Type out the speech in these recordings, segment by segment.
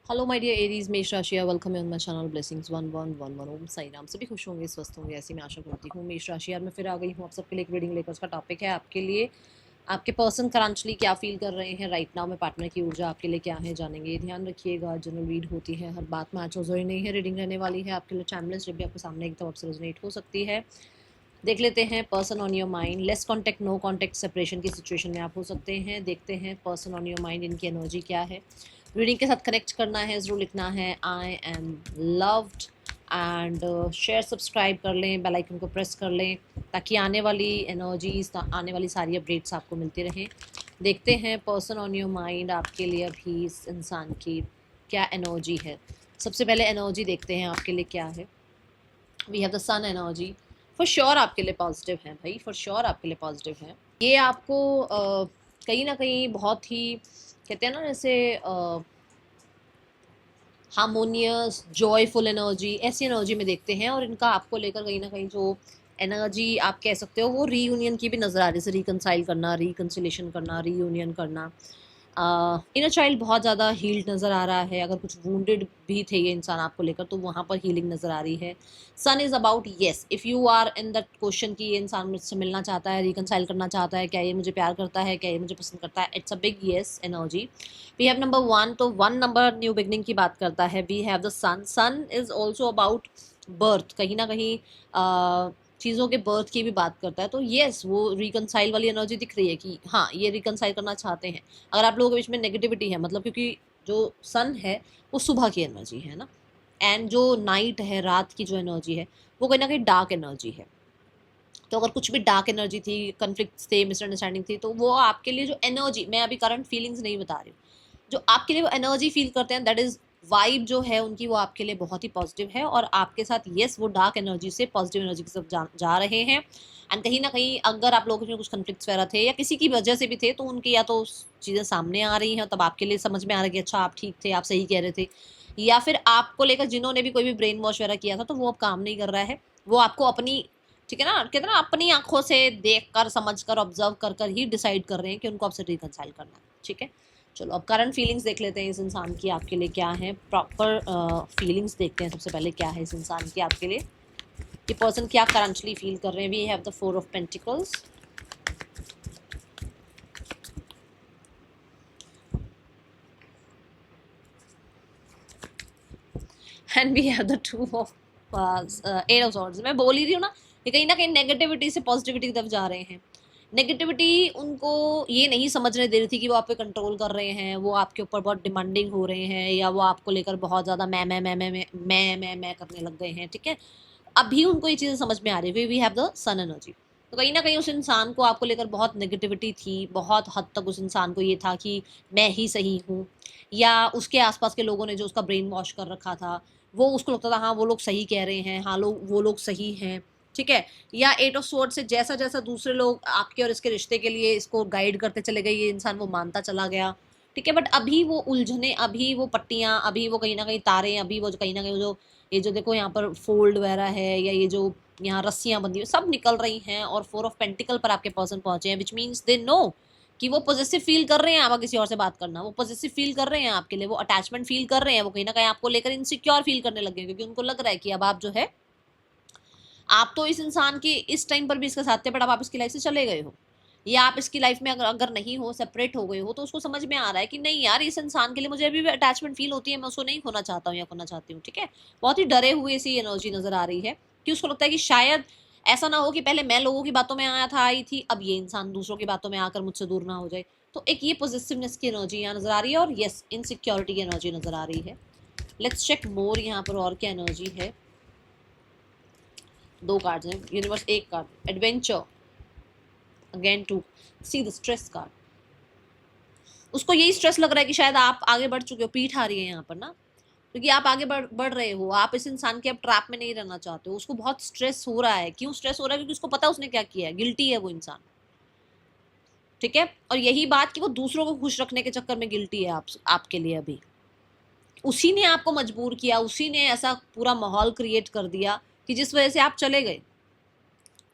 Hello my dear Aries, मेष राशि, welcome on my channel blessings 1111 ओम साई राम। सभी खुश होंगे, स्वस्थ होंगे, ऐसी मैं आशा करती हूँ। मेष राशि यार, मैं फिर आ गई हूँ आप सबके लिए एक रीडिंग लेकर। उसका टॉपिक है आपके लिए आपके पर्सन करंटली क्या फील कर रहे हैं राइट नाउ में। पार्टनर की ऊर्जा आपके लिए क्या है जानेंगे। ध्यान रखिएगा, जनरल रीड होती है, हर बात मैच हो जरूरी नहीं है। रीडिंग रहने वाली है आपके लिए टाइमलेस, जब भी आपके सामने एकदम आपसे रेजोनेट हो सकती है। देख लेते हैं person on your mind. Less contact, no contact, separation की सिचुएशन में आप हो सकते हैं। देखते हैं पर्सन ऑन योर माइंड, इनकी एनर्जी क्या है। रीडिंग के साथ कनेक्ट करना है, ज़रूर लिखना है I am loved and share subscribe कर लें, बेल आइकन को प्रेस कर लें ताकि आने वाली एनर्जीज, आने वाली सारी अपडेट्स आपको मिलती रहें। देखते हैं पर्सन ऑन योर माइंड आपके लिए अभी इस इंसान की क्या एनर्जी है। सबसे पहले एनर्जी देखते हैं आपके लिए क्या है। We have the sun energy. For sure आपके लिए पॉजिटिव है भाई, फॉर श्योर आपके लिए पॉजिटिव है। ये आपको कहीं ना कहीं बहुत ही कहते हैं ना, जैसे हार्मोनियस जॉयफुल एनर्जी, ऐसी एनर्जी में देखते हैं। और इनका आपको लेकर कहीं ना कहीं जो एनर्जी आप कह सकते हो वो रीयूनियन की भी नज़र आ रही है। जैसे रिकनसाइल करना, रिकनसिलेशन करना, रीयूनियन करना। इनर चाइल्ड बहुत ज़्यादा हील्ड नज़र आ रहा है। अगर कुछ वुंडेड भी थे ये इंसान आपको लेकर, तो वहाँ पर हीलिंग नज़र आ रही है। Son is about yes, if you are in that question कि ये इंसान मुझसे मिलना चाहता है, रिकनसाइल करना चाहता है, क्या ये मुझे प्यार करता है, क्या ये मुझे पसंद करता है, it's a big yes energy. We have number one, तो वन नंबर न्यू बिगनिंग की बात करता है। We have the sun. Sun is also about birth, कहीं ना कहीं चीज़ों के बर्थ की भी बात करता है। तो येस, वो रिकनसाइल वाली एनर्जी दिख रही है कि हाँ, ये रिकनसाइल करना चाहते हैं। अगर आप लोगों के बीच में नेगेटिविटी है, मतलब क्योंकि जो सन है वो सुबह की एनर्जी है ना, एंड जो नाइट है, रात की जो एनर्जी है, वो कहीं ना कहीं डार्क एनर्जी है। तो अगर कुछ भी डार्क एनर्जी थी, कन्फ्लिक्ट्स थे, मिसअंडरस्टैंडिंग थी, तो वो आपके लिए जो एनर्जी, मैं अभी करंट फीलिंग्स नहीं बता रही हूँ, जो आपके लिए वो एनर्जी फील करते हैं, दैट इज वाइब जो है उनकी, वो आपके लिए बहुत ही पॉजिटिव है। और आपके साथ यस, वो डार्क एनर्जी से पॉजिटिव एनर्जी की तरफ जा रहे हैं। एंड कहीं ना कहीं अगर आप लोगों में कुछ कन्फ्लिक्ट्स वगैरह थे या किसी की वजह से भी थे, तो उनकी या तो चीज़ें सामने आ रही हैं, तब आपके लिए समझ में आ रहा है कि अच्छा आप ठीक थे, आप सही कह रहे थे। या फिर आपको लेकर जिन्होंने भी कोई भी ब्रेन वॉश वगैरह किया था, तो वो अब काम नहीं कर रहा है। वो आपको अपनी, ठीक है ना, कहते हैं ना, अपनी आंखों से देख कर, समझ कर, ऑब्जर्व कर कर ही डिसाइड कर रहे हैं कि उनको आपसे रिकनसाइल करना है। ठीक है, चलो अब करंट फीलिंग्स देख लेते हैं इस इंसान की आपके लिए क्या है। प्रॉपर फीलिंग्स देखते हैं सबसे पहले, क्या है इस इंसान की आपके लिए, ये पर्सन क्या करंटली फील कर रहे हैं। We have the 4 of pentacles, and we have the 2 of 8 of swords. मैं बोल ही रही हूँ ना, ये कहीं ना कहीं नेगेटिविटी से पॉजिटिविटी की तरफ जा रहे हैं। नेगेटिविटी उनको ये नहीं समझने दे रही थी कि वो आप पे कंट्रोल कर रहे हैं, वो आपके ऊपर बहुत डिमांडिंग हो रहे हैं, या वो आपको लेकर बहुत ज़्यादा मैं करने लग गए हैं। ठीक है, अभी उनको ये चीज़ें समझ में आ रही है। We have the sun energy. तो कहीं ना कहीं उस इंसान को आपको लेकर बहुत नेगेटिविटी थी, बहुत हद तक उस इंसान को ये था कि मैं ही सही हूँ, या उसके आसपास के लोगों ने जो उसका ब्रेन वॉश कर रखा था, वो उसको लगता था हाँ वो लोग सही कह रहे हैं, हाँ वो लोग सही हैं। ठीक है, या 8 ऑफ स्वॉर्ड से जैसा जैसा दूसरे लोग आपके और इसके रिश्ते के लिए इसको गाइड करते चले गए, ये इंसान वो मानता चला गया। ठीक है, बट अभी वो उलझने, अभी वो पट्टियाँ, अभी वो कहीं ना कहीं तारे, अभी वो कहीं ना कहीं जो ये जो देखो यहाँ पर फोल्ड वगैरह है, या ये जो यहाँ रस्सियाँ बंधी हुई सब निकल रही हैं, और 4 ऑफ पेंटिकल पर आपके पर्सन पहुंचे हैं, विच मीन्स दे नो कि वो पॉजिटिव फील कर रहे हैं। आप किसी और से बात करना, वो पॉजिटिव फील कर रहे हैं आपके लिए, वो अटैचमेंट फील कर रहे हैं, वो कहीं ना कहीं आपको लेकर इनसिक्योर फील करने लगे, क्योंकि उनको लग रहा है कि अब आप जो है, आप तो इस इंसान के इस टाइम पर भी इसके साथ थे, बट अब आप इसकी लाइफ से चले गए हो, या आप इसकी लाइफ में अगर नहीं हो, सेपरेट हो गए हो, तो उसको समझ में आ रहा है कि नहीं यार, इस इंसान के लिए मुझे अभी भी अटैचमेंट फील होती है, मैं उसको नहीं खोना चाहता हूँ या खोना चाहती हूँ। ठीक है, बहुत ही डरे हुए सी एनर्जी नजर आ रही है, कि उसको लगता है कि शायद ऐसा ना हो कि पहले मैं लोगों की बातों में आया था, आई थी, अब ये इंसान दूसरों की बातों में आकर मुझसे दूर ना हो जाए। तो एक ये पॉजिटिवनेस की एनर्जी यहाँ नजर आ रही है, और यस, इनसिक्योरिटी की एनर्जी नजर आ रही है। लेट्स चेक मोर यहाँ पर और क्या एनर्जी है। 2 कार्ड्स हैं, universe 1 card, adventure again 2, see the stress card. उसको यही स्ट्रेस लग रहा है कि शायद आप आगे बढ़ चुके हो, पीठ आ रही है यहाँ पर ना, क्योंकि आप आगे बढ़ रहे हो, आप इस इंसान के अब ट्रैप में नहीं रहना चाहते हो। उसको बहुत स्ट्रेस हो रहा है। क्यों स्ट्रेस हो रहा है? क्योंकि उसको पता है उसने क्या किया है, गिल्टी है वो इंसान। ठीक है, और यही बात कि वो दूसरों को खुश रखने के चक्कर में गिल्टी है आपके लिए अभी। उसी ने आपको मजबूर किया, उसी ने ऐसा पूरा माहौल क्रिएट कर दिया कि जिस वजह से आप चले गए,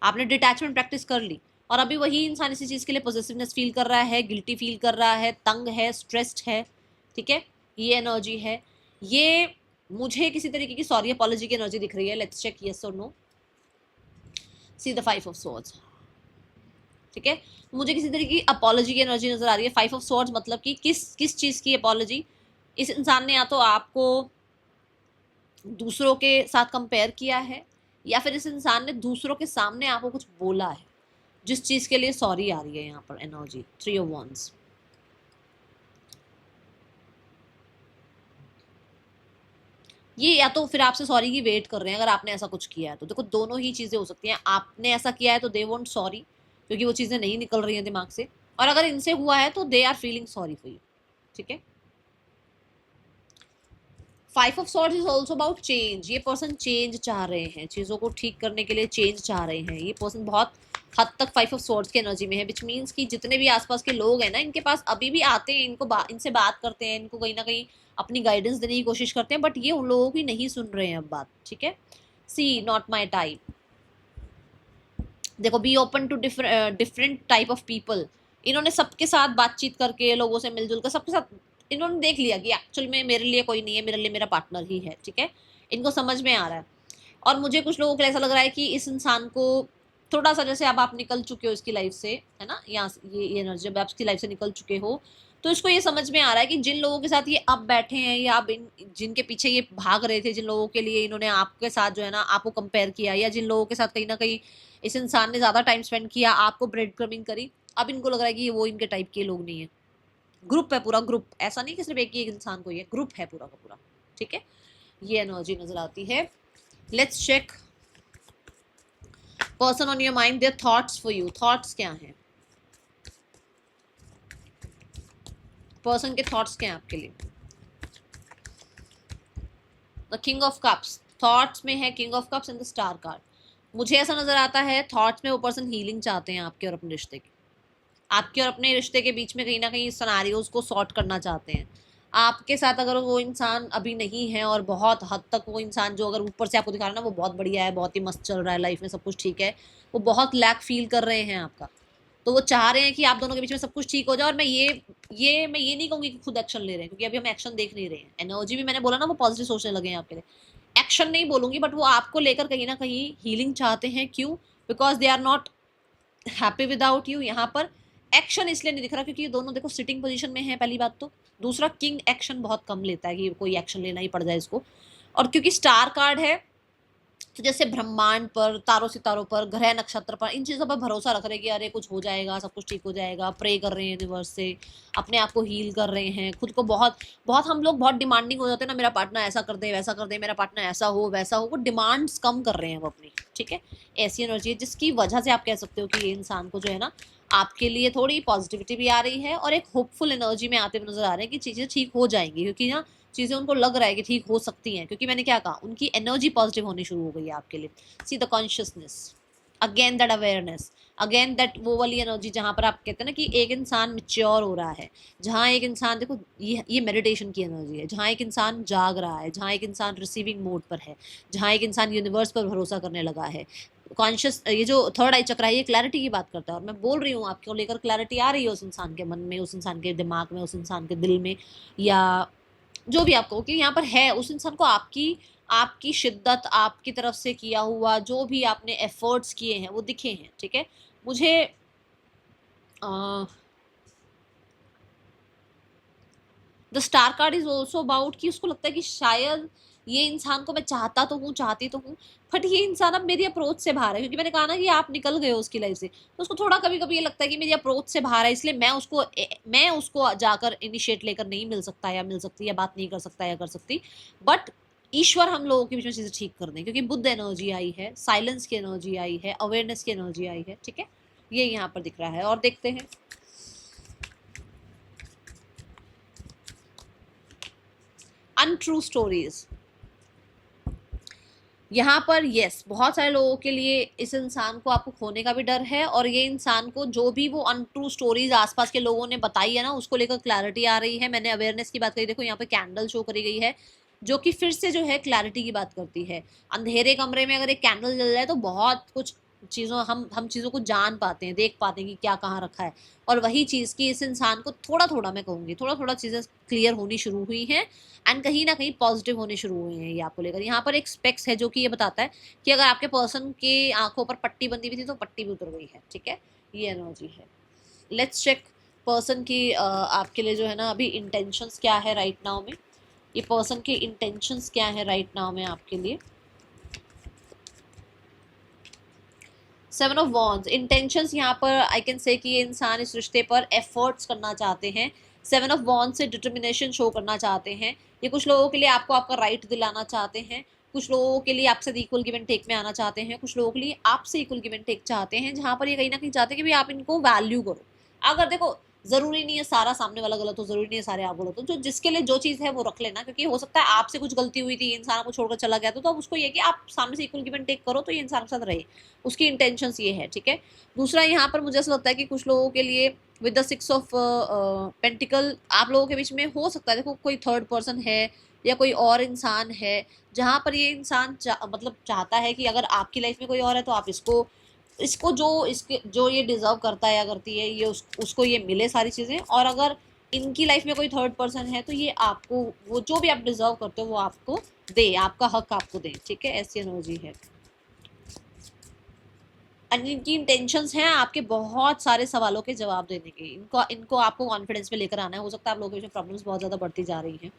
आपने डिटैचमेंट प्रैक्टिस कर ली, और अभी वही इंसान इसी चीज़ के लिए पॉजिटिवनेस फील कर रहा है, गिल्टी फील कर रहा है, तंग है, स्ट्रेस्ड है। ठीक है, ये एनर्जी है। ये मुझे किसी तरीके की सॉरी अपॉलॉजी की एनर्जी दिख रही है। लेट्स चेक यस और no. See the 5 of swords, ठीक है, मुझे किसी तरीके की अपॉलॉजी की एनर्जी नजर आ रही है। 5 ऑफ स्वॉर्ड्स मतलब कि किस चीज की अपॉलॉजी? इस इंसान ने या तो आपको दूसरों के साथ कंपेयर किया है, या फिर इस इंसान ने दूसरों के सामने आपको कुछ बोला है, जिस चीज के लिए सॉरी आ रही है यहाँ पर एनर्जी। 3 ऑफ wands, ये या तो फिर आपसे सॉरी की वेट कर रहे हैं अगर आपने ऐसा कुछ किया है तो। देखो दोनों ही चीजें हो सकती हैं। आपने ऐसा किया है तो दे वांट सॉरी, क्योंकि वो चीजें नहीं निकल रही हैं दिमाग से, और अगर इनसे हुआ है तो they are feeling sorry for you, ठीक है। 5 of swords is also about change. ये पर्सन चेंज चाह रहे हैं, चीजों को ठीक करने के लिए चेंज चाह रहे हैं। ये पर्सन बहुत हद तक 5 ऑफ सॉर्ड्स की एनर्जी में है, विच मीन्स कि जितने भी आसपास के लोग हैं ना, इनके पास अभी भी आते हैं, इनसे बात करते हैं, इनको कहीं ना कहीं अपनी गाइडेंस देने की कोशिश करते हैं, बट ये उन लोगों की नहीं सुन रहे हैं अब बात, ठीक है। See not my type. देखो be open to different type of people. इन्होंने सबके साथ बातचीत करके, लोगों से मिलजुल कर सबके साथ इन्होंने देख लिया कि एक्चुअल में मेरे लिए कोई नहीं है, मेरे लिए मेरा पार्टनर ही है, ठीक है। इनको समझ में आ रहा है। और मुझे कुछ लोगों को ऐसा लग रहा है कि इस इंसान को थोड़ा सा, जैसे अब आप निकल चुके हो इसकी लाइफ से, है ना, यहाँ ये एनर्जी जब आप इसकी लाइफ से निकल चुके हो, तो इसको ये समझ में आ रहा है कि जिन लोगों के साथ ये अब बैठे हैं, या अब जिनके पीछे ये भाग रहे थे, जिन लोगों के लिए इन्होंने आपके साथ जो है ना आपको कंपेयर किया, या जिन लोगों के साथ कहीं ना कहीं इस इंसान ने ज्यादा टाइम स्पेंड किया, आपको ब्रेड क्रमिंग करी, अब इनको लग रहा है कि वो इनके टाइप के लोग नहीं है। ग्रुप है पूरा, ग्रुप, ऐसा नहीं कि सिर्फ एक ही एक इंसान को, ये ग्रुप है पूरा का पूरा, ठीक है। ये एनर्जी नजर आती है। Let's check person on your mind, their thoughts for you. Thoughts क्या हैं पर्सन के? थॉट्स क्या हैं आपके लिए? The king of cups thoughts में है, king of cups and the star card. मुझे ऐसा नजर आता है थॉट्स में वो पर्सन हीलिंग चाहते हैं आपके और अपने रिश्ते की, आपके और अपने रिश्ते के बीच में कहीं ना कहीं सिनेरियोज को सॉर्ट करना चाहते हैं। आपके साथ अगर वो इंसान अभी नहीं है, और बहुत हद तक वो इंसान जो अगर ऊपर से आपको दिखा रहा है ना वो बहुत बढ़िया है, बहुत ही मस्त चल रहा है, लाइफ में सब कुछ ठीक है, वो बहुत लैक फील कर रहे हैं आपका। तो वो चाह रहे हैं कि आप दोनों के बीच में सब कुछ ठीक हो जाए। और मैं ये नहीं कहूंगी कि खुद एक्शन ले रहे हैं, क्योंकि अभी हम एक्शन देख नहीं रहे हैं। एनर्जी भी मैंने बोला ना वो पॉजिटिव सोचने लगे हैं आपके लिए। एक्शन नहीं बोलूंगी, बट वो आपको लेकर कहीं ना कहीं हीलिंग चाहते हैं। क्यों? Because they are not happy without you. यहाँ पर एक्शन इसलिए नहीं दिख रहा क्योंकि ये दोनों देखो सिटिंग पोजीशन में है, पहली बात तो। दूसरा, किंग एक्शन बहुत कम लेता है कि कोई एक्शन लेना ही पड़ जाए इसको। और क्योंकि स्टार कार्ड है, तो जैसे ब्रह्मांड पर, तारों सितारों पर, ग्रह नक्षत्र पर, इन चीज़ों पर भरोसा रख रहे हैं कि अरे कुछ हो जाएगा, सब कुछ ठीक हो जाएगा। प्रे कर रहे हैं यूनिवर्स से, अपने आप को हील कर रहे हैं, खुद को बहुत बहुत हम लोग बहुत डिमांडिंग हो जाते हैं ना, मेरा पार्टनर ऐसा कर दे, वैसा कर दे, मेरा पार्टनर ऐसा हो वैसा हो। वो डिमांड्स कम कर रहे हैं वो अपनी, ठीक है। ऐसी एनर्जी है जिसकी वजह से आप कह सकते हो कि ये इंसान को जो है ना आपके लिए थोड़ी पॉजिटिविटी भी आ रही है, और एक होपफुल एनर्जी में आते हुए नजर आ रहे हैं कि चीज़ें ठीक हो जाएंगी, क्योंकि ना चीज़ें उनको लग रहा है कि ठीक हो सकती हैं। क्योंकि मैंने क्या कहा, उनकी एनर्जी पॉजिटिव होनी शुरू हो गई है आपके लिए। See the consciousness, again that awareness, again that वो वाली एनर्जी जहाँ पर आप कहते हैं ना कि एक इंसान मिच्योर हो रहा है, जहाँ एक इंसान, देखो ये मेडिटेशन की एनर्जी है, जहाँ एक इंसान जाग रहा है, जहाँ एक इंसान रिसीविंग मोड पर है, जहाँ एक इंसान यूनिवर्स पर भरोसा करने लगा है। कॉन्शियस, ये जो थर्ड आई चक्र है, ये क्लैरिटी की बात करता है। और मैं बोल रही हूँ आपको लेकर क्लैरिटी आ रही है उस इंसान के मन में, उस इंसान के दिमाग में, उस इंसान के दिल में, या जो भी आपको कि यहाँ पर है। उस इंसान को आपकी आपकी शिद्दत, आपकी तरफ से किया हुआ जो भी आपने एफर्ट्स किए हैं वो दिखे हैं, ठीक है। मुझे the star card is also about कि उसको लगता है कि शायद ये इंसान को मैं चाहता तो हूँ, चाहती तो हूँ, बट ये इंसान अब मेरी अप्रोच से बाहर है। क्योंकि मैंने कहा ना कि आप निकल गए हो उसकी लाइफ से, तो उसको थोड़ा कभी कभी ये लगता है कि मेरी अप्रोच से बाहर है, इसलिए मैं उसको जाकर इनिशिएट लेकर नहीं मिल सकता, या मिल सकती, या बात नहीं कर सकता, या कर सकती। बट ईश्वर हम लोगों के बीच में चीजें ठीक कर दें, क्योंकि बुद्ध एनर्जी आई है, साइलेंस की एनर्जी आई है, अवेयरनेस की एनर्जी आई है, ठीक है। ये यहाँ पर दिख रहा है। और देखते हैं अनट्रू स्टोरीज। यहाँ पर यस, बहुत सारे लोगों के लिए इस इंसान को आपको खोने का भी डर है, और ये इंसान को जो भी वो अनट्रू स्टोरीज आसपास के लोगों ने बताई है ना, उसको लेकर क्लैरिटी आ रही है। मैंने अवेयरनेस की बात करी, देखो यहाँ पे कैंडल शो करी गई है, जो कि फिर से जो है क्लैरिटी की बात करती है। अंधेरे कमरे में अगर एक कैंडल जल जाए तो बहुत कुछ हम चीज़ों को जान पाते हैं, देख पाते हैं कि क्या कहाँ रखा है। और वही चीज़ की इस इंसान को थोड़ा थोड़ा, मैं कहूँगी थोड़ा थोड़ा चीज़ें क्लियर होनी शुरू हुई हैं एंड कहीं ना कहीं पॉजिटिव होने शुरू हुए हैं ये आपको लेकर। यहाँ पर एक स्पेक्स है जो कि ये बताता है कि अगर आपके पर्सन के आंखों पर पट्टी बंधी हुई थी तो पट्टी भी उतर गई है, ठीक है, ये एनर्जी है। लेट्स चेक पर्सन की आपके लिए जो है ना अभी इंटेंशंस क्या है राइट नाउ में, ये पर्सन के इंटेंशंस क्या है राइट नाउ में आपके लिए। 7 ऑफ वॉन्ड्स, इंटेंशंस यहाँ पर आई कैन से कि ये इंसान इस रिश्ते पर एफर्ट्स करना चाहते हैं। 7 ऑफ वॉन्ड्स से डिटर्मिनेशन शो करना चाहते हैं। ये कुछ लोगों के लिए आपको आपका राइट दिलाना चाहते हैं, कुछ लोगों के लिए आपसे इक्वल गिव एंड टेक में आना चाहते हैं, कुछ लोगों के लिए आपसे इक्वल गिव एंड टेक चाहते हैं, जहाँ पर ये कहीं ना कहीं चाहते हैं कि भाई आप इनको वैल्यू करो। अगर देखो जरूरी नहीं है सारा सामने वाला गलत हो, जरूरी नहीं है सारे आप गलत हो, जो जिसके लिए जो चीज है वो रख लेना, क्योंकि हो सकता है आपसे कुछ गलती हुई थी, इंसान आपको छोड़कर चला गया तो अब उसको ये कि आप सामने से इक्वल गिव एंड टेक करो तो ये इंसान के साथ रहे, उसकी इंटेंशंस ये है, ठीक है। दूसरा यहाँ पर मुझे ऐसा लगता है कि कुछ लोगों के लिए विद द 6 ऑफ पेंटिकल आप लोगों के बीच में हो सकता है देखो कोई थर्ड पर्सन है या कोई और इंसान है, जहाँ पर ये इंसान मतलब चाहता है कि अगर आपकी लाइफ में कोई और है तो आप इसको इसको जो इसके जो ये डिजर्व करता है या करती है ये उसको ये मिले सारी चीज़ें, और अगर इनकी लाइफ में कोई थर्ड पर्सन है तो ये आपको वो जो भी आप डिजर्व करते हो वो आपको दे, आपका हक आपको दे, ठीक है, ऐसी एनर्जी है। एंड इनकी इंटेंशंस हैं आपके बहुत सारे सवालों के जवाब देने के, इनको आपको कॉन्फिडेंस में लेकर आना है। हो सकता है आप लोगों के प्रॉब्लम्स बहुत ज़्यादा बढ़ती जा रही हैं,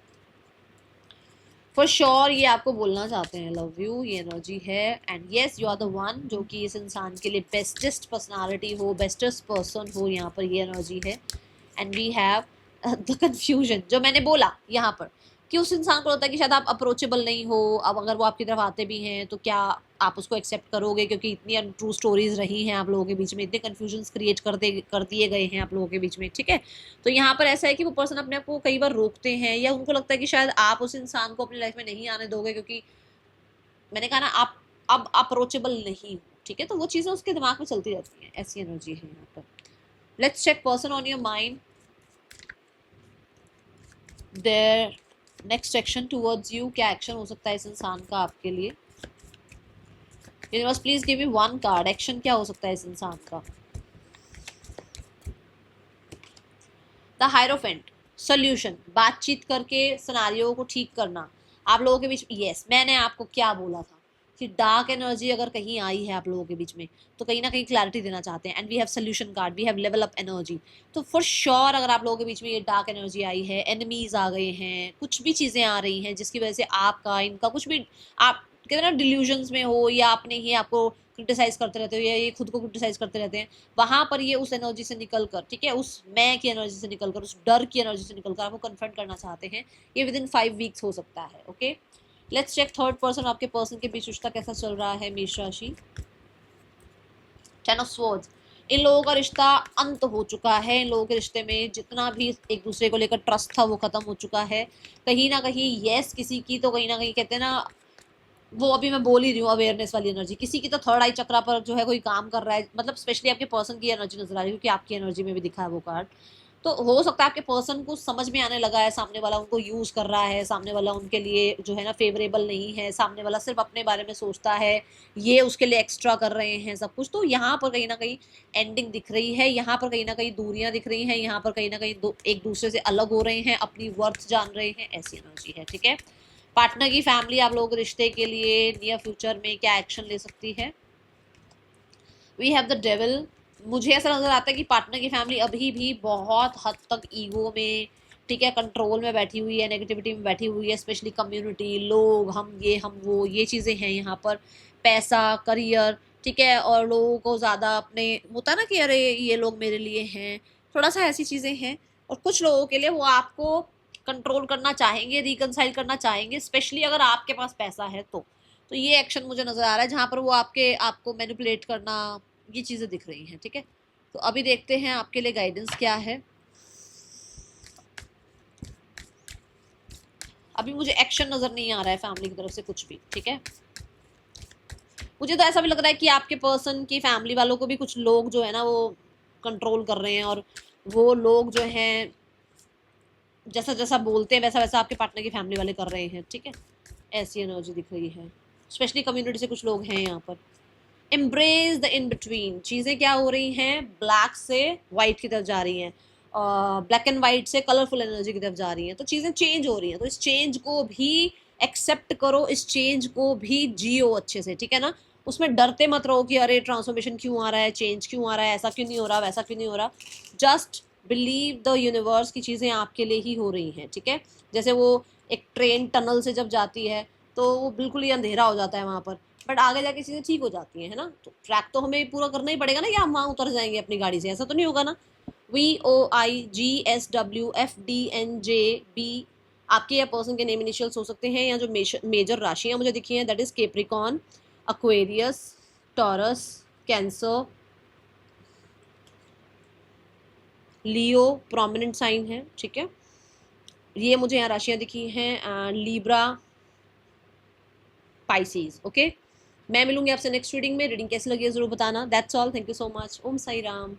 फॉर श्योर ये आपको बोलना चाहते हैं लव यू, ये एनर्जी है। And yes you are the one जो कि इस इंसान के लिए बेस्टेस्ट पर्सनालिटी हो, बेस्टेस्ट पर्सन हो, यहाँ पर ये एनर्जी है। And we have the confusion, जो मैंने बोला यहाँ पर कि उस इंसान को लगता है कि शायद आप अप्रोचेबल नहीं हो, अब अगर वो आपकी तरफ आते भी हैं तो क्या आप उसको एक्सेप्ट करोगे, क्योंकि इतनी अनट्रू स्टोरीज रही हैं आप लोगों के बीच में, इतने कन्फ्यूजन्स क्रिएट कर दिए गए हैं आप लोगों के बीच में, ठीक है। तो यहाँ पर ऐसा है कि वो पर्सन अपने आप को कई बार रोकते हैं या उनको लगता है कि शायद आप उस इंसान को अपनी लाइफ में नहीं आने दोगे, क्योंकि मैंने कहा ना आप अब अप्रोचेबल नहीं हो, ठीक है, तो वो चीज़ें उसके दिमाग में चलती रहती हैं, ऐसी एनर्जी है यहाँ पर। Let's check person on your mind, their next action towards you, क्या एक्शन हो सकता है इस इंसान का आपके लिए। Universe please give me one card, action क्या हो सकता है इस इंसान का। द हायरोफेंट, सोल्यूशन, बातचीत करके सिनेरियो को ठीक करना आप लोगों के बीच। यस मैंने आपको क्या बोला था कि डार्क एनर्जी अगर कहीं आई है आप लोगों के बीच में तो कहीं ना कहीं क्लैरिटी देना चाहते हैं। And we have solution card, we have level up energy. तो फॉर श्योर अगर आप लोगों के बीच में ये डार्क एनर्जी आई है, एनिमीज आ गए हैं, कुछ भी चीज़ें आ रही हैं जिसकी वजह से आपका इनका कुछ भी आप कहते ना डिल्यूजन्स में हो, या आपने ही आपको क्रिटिसाइज करते रहते हो या ये खुद को क्रिटिसाइज करते रहते हैं, वहां पर ये उस एनर्जी से निकल कर, ठीक है, उस मैं की एनर्जी से निकल कर, उस डर की एनर्जी से निकल कर आपको कन्फ्रंट करना चाहते हैं। ये विद इन 5 वीक्स हो सकता है, okay. Let's check third person, आपके पर्सन के बीच रिश्ता कैसा चल रहा है मेष राशि। 10 ऑफ स्वॉर्ड्स, इन लोगों का रिश्ता अंत हो चुका है, इन लोगों के रिश्ते में जितना भी एक दूसरे को लेकर ट्रस्ट था वो खत्म हो चुका है कहीं ना कहीं। यस किसी की तो कहीं ना कहीं कहते हैं ना, वो अभी मैं बोल ही रही हूँ अवेयरनेस वाली एनर्जी, किसी की तो थर्ड आई चक्रा पर जो है कोई काम कर रहा है, मतलब स्पेशली आपके पर्सन की एनर्जी नजर आ रही है क्योंकि आपकी एनर्जी में भी दिखा है वो कार्ड। तो हो सकता है आपके पर्सन को समझ में आने लगा है सामने वाला उनको यूज कर रहा है, सामने वाला उनके लिए जो है ना फेवरेबल नहीं है, सामने वाला सिर्फ अपने बारे में सोचता है, ये उसके लिए एक्स्ट्रा कर रहे हैं सब कुछ। तो यहाँ पर कहीं ना कहीं एंडिंग दिख रही है, यहाँ पर कहीं ना कहीं दूरियां दिख रही हैं, यहाँ पर कहीं ना कहीं एक दूसरे से अलग हो रहे हैं, अपनी वर्थ जान रहे हैं, ऐसी एनर्जी है, ठीक है। पार्टनर की फैमिली आप लोगों के रिश्ते के लिए नियर फ्यूचर में क्या एक्शन ले सकती है। वी हैव द डेविल, मुझे ऐसा नजर आता है कि पार्टनर की फैमिली अभी भी बहुत हद तक ईगो में, ठीक है, कंट्रोल में बैठी हुई है, नेगेटिविटी में बैठी हुई है, स्पेशली कम्युनिटी, लोग, हम ये हम वो, ये चीज़ें हैं यहाँ पर, पैसा, करियर, ठीक है, और लोगों को ज़्यादा अपने होता है ना कि अरे ये लोग मेरे लिए हैं, थोड़ा सा ऐसी चीज़ें हैं। और कुछ लोगों के लिए वो आपको कंट्रोल करना चाहेंगे, रिकनसाइल करना चाहेंगे, स्पेशली अगर आपके पास पैसा है तो ये एक्शन मुझे नज़र आ रहा है जहाँ पर वो आपको मैनिपुलेट करना, ये चीज़ें दिख रही हैं, ठीक है। तो अभी देखते हैं आपके लिए गाइडेंस क्या है। अभी मुझे एक्शन नज़र नहीं आ रहा है फैमिली की तरफ से कुछ भी, ठीक है। मुझे तो ऐसा भी लग रहा है कि आपके पर्सन की फैमिली वालों को भी कुछ लोग जो है ना वो कंट्रोल कर रहे हैं, और वो लोग जो हैं जैसा जैसा बोलते हैं वैसा वैसा आपके पार्टनर की फैमिली वाले कर रहे हैं, ठीक है, ऐसी एनर्जी दिख रही है। स्पेशली कम्युनिटी से कुछ लोग हैं यहाँ पर, एम्ब्रेस द इन बिटवीन, चीज़ें क्या हो रही हैं, ब्लैक से वाइट की तरफ जा रही हैं, ब्लैक एंड वाइट से कलरफुल एनर्जी की तरफ जा रही हैं, तो चीज़ें चेंज हो रही हैं, तो इस चेंज को भी एक्सेप्ट करो, इस चेंज को भी जियो अच्छे से, ठीक है ना। उसमें डरते मत रहो कि अरे ट्रांसफॉर्मेशन क्यों आ रहा है, चेंज क्यों आ रहा है, ऐसा क्यों नहीं हो रहा, वैसा क्यों नहीं हो रहा। जस्ट बिलीव द यूनिवर्स की चीज़ें आपके लिए ही हो रही हैं, ठीक है। जैसे वो एक ट्रेन टनल से जब जाती है तो वो बिल्कुल ही अंधेरा हो जाता है वहाँ पर, बट आगे जाके चीज़ें ठीक हो जाती हैं, है ना। तो ट्रैक तो हमें पूरा करना ही पड़ेगा ना, कि हम वहाँ उतर जाएंगे अपनी गाड़ी से, ऐसा तो नहीं होगा ना। VOIGSWFDNJB आपके या पर्सन के नेम इनिशियल्स हो सकते हैं, या जो मेजर राशियाँ मुझे दिखी हैं that is Capricorn, Aquarius, Taurus, Cancer, Leo prominent sign है, ठीक है। ये मुझे यहाँ राशियाँ दिखी हैं, लीब्रा, पाइसीज, ओके। मैं मिलूंगी आपसे नेक्स्ट रीडिंग में। रीडिंग कैसी लगी है जरूर बताना। That's all, thank you so much. Om Sai Ram.